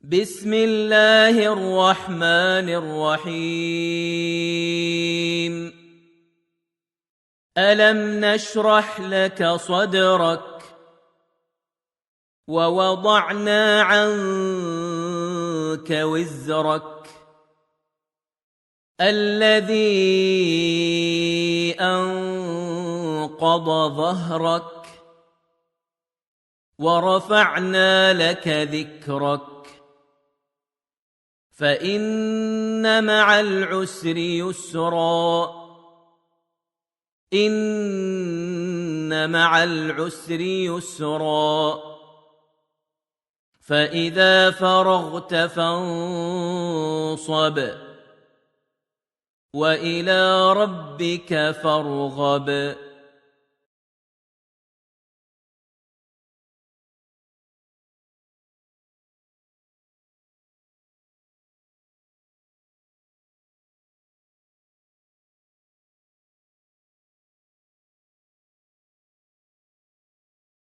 بسم الله الرحمن الرحيم. ألم نشرح لك صدرك ووضعنا عنك وزرك الذي أنقض ظهرك ورفعنا لك ذكرك فإن مع العسر يسرا إن مع العسر يسرا فإذا فرغت فانصب وإلى ربك فارغب.